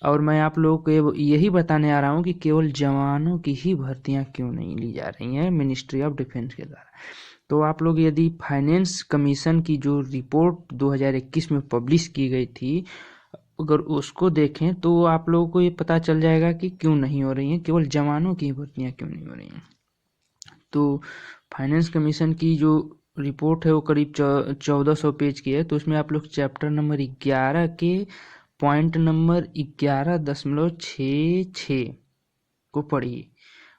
और मैं आप लोगों को यही बताने आ रहा हूँ कि केवल जवानों की ही भर्तियां क्यों नहीं ली जा रही हैं मिनिस्ट्री ऑफ डिफेंस के द्वारा। तो आप लोग यदि फाइनेंस कमीशन की जो रिपोर्ट 2021 में पब्लिश की गई थी, अगर उसको देखें तो आप लोगों को ये पता चल जाएगा कि क्यों नहीं हो रही हैं, केवल जवानों की भर्तियां क्यों नहीं हो रही हैं। तो फाइनेंस कमीशन की जो रिपोर्ट है वो करीब 1400 पेज की है। तो उसमें आप लोग चैप्टर नंबर 11 के पॉइंट नंबर 11.66 को पढ़िए।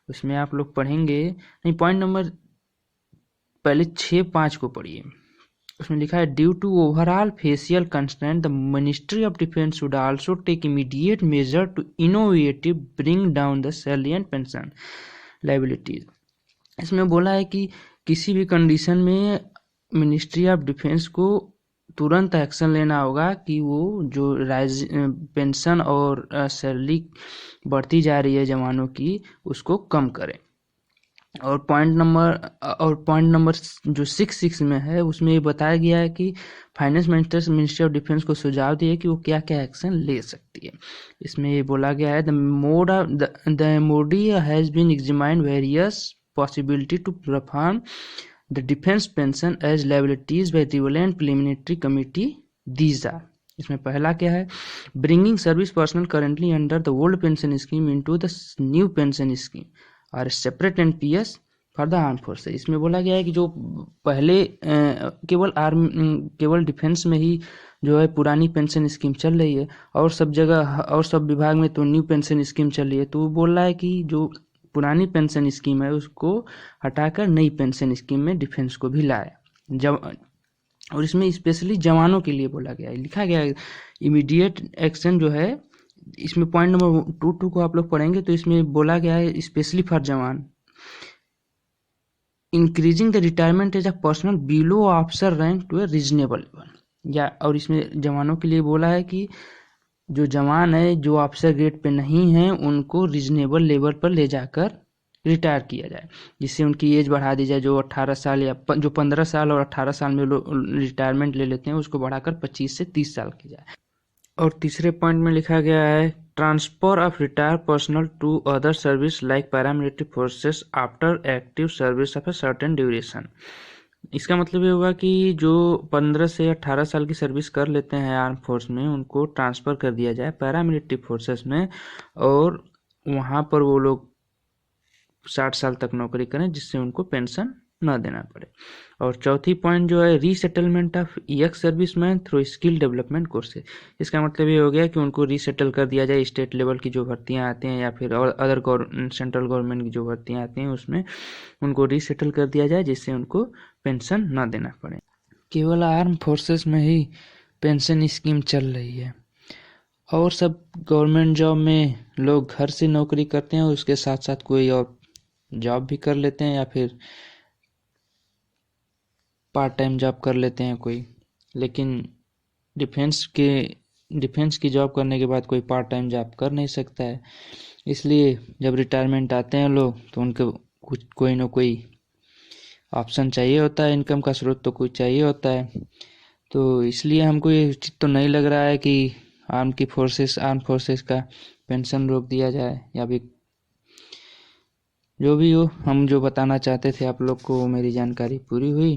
उसमें आप लोग पढ़ेंगे, नहीं, पॉइंट नंबर पहले 6.5 को पढ़िए। उसमें लिखा है, due to overall fiscal constraint the ministry of defence should also take immediate measure to innovative bring down the salary and pension liabilities. इसमें बोला है कि किसी भी कंडीशन में मिनिस्ट्री ऑफ डिफेंस को तुरंत एक्शन लेना होगा कि वो जो राइज पेंशन और सैलरी बढ़ती जा रही है जवानों की, उसको कम करें। और पॉइंट नंबर जो 6 में है, उसमें ये बताया गया है कि फाइनेंस मिनिस्ट्री ऑफ डिफेंस को सुझाव दिए कि वो क्या क्या एक्शन ले सकती है। इसमें ये बोला गया है, the MoD has been examined various possibility to perform the defense pension as liabilities by relevant preliminary committee. These are, इसमें पहला क्या है, bringing service personnel currently under the old pension scheme into the new pension scheme और separate NPS for the armed forces। इसमें बोला गया है कि जो पहले केवल डिफेंस में ही जो है पुरानी पेंशन स्कीम चल रही है और सब जगह और सब विभाग में तो न्यू पेंशन स्कीम चल रही है। तो वो बोल रहा है कि जो पुरानी पेंशन स्कीम है उसको हटाकर नई पेंशन स्कीम में डिफेंस को भी लाए। जब और इसमें स्पेशली जवानों के लिए बोला गया है, लिखा गया है इमीडिएट एक्शन जो है। इसमें पॉइंट नंबर 2 को आप लोग पढ़ेंगे तो इसमें बोला गया है specially for jawan, increasing the retirement age a personnel below officer rank to a reasonable level. या और इसमें जवानों के लिए बोला है कि जो जवान है जो ऑफिसर ग्रेड पे नहीं है उनको रीजनेबल लेवल पर ले जाकर रिटायर किया जाए, जिससे उनकी एज बढ़ा दी जाए। जो 18 साल या जो 15 साल और 18 साल में रिटायरमेंट ले लेते हैं उसको बढ़ाकर 25 से 30 साल की जाए। और तीसरे पॉइंट में लिखा गया है, transfer of retire personnel to other service like paramilitary forces after active service of a certain duration. इसका मतलब ये होगा कि जो 15 से 18 साल की सर्विस कर लेते हैं आर्म फोर्स में, उनको ट्रांसफ़र कर दिया जाए पैरामिलिट्री फोर्सेस में और वहाँ पर वो लोग 60 साल तक नौकरी करें, जिससे उनको पेंशन न देना पड़े। और चौथी पॉइंट जो है, resettlement of ex serviceman through skill development courses. इसका मतलब ये हो गया कि उनको रीसेटल कर दिया जाए। स्टेट लेवल की जो भर्तियां आती हैं या फिर और अदर सेंट्रल गवर्नमेंट की जो भर्तियां आती हैं उसमें उनको रीसेटल कर दिया जाए, जिससे उनको पेंशन ना देना पड़े। केवल आर्म फोर्सेस में ही पेंशन स्कीम चल रही है और सब गवर्नमेंट जॉब में लोग घर से नौकरी करते हैं, उसके साथ साथ कोई और जॉब भी कर लेते हैं या फिर पार्ट टाइम जॉब कर लेते हैं कोई। लेकिन डिफेंस की जॉब करने के बाद कोई पार्ट टाइम जॉब कर नहीं सकता है। इसलिए जब रिटायरमेंट आते हैं लोग तो उनको कुछ कोई ना कोई ऑप्शन चाहिए होता है, इनकम का स्रोत तो कुछ चाहिए होता है। तो इसलिए हमको ये उचित तो नहीं लग रहा है कि आर्म फोर्सेस का पेंशन रोक दिया जाए या भी जो भी हो। हम जो बताना चाहते थे आप लोग को मेरी जानकारी पूरी हुई।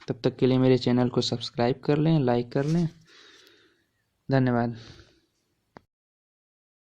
तब तक के लिए मेरे चैनल को सब्सक्राइब कर लें, लाइक कर लें। धन्यवाद।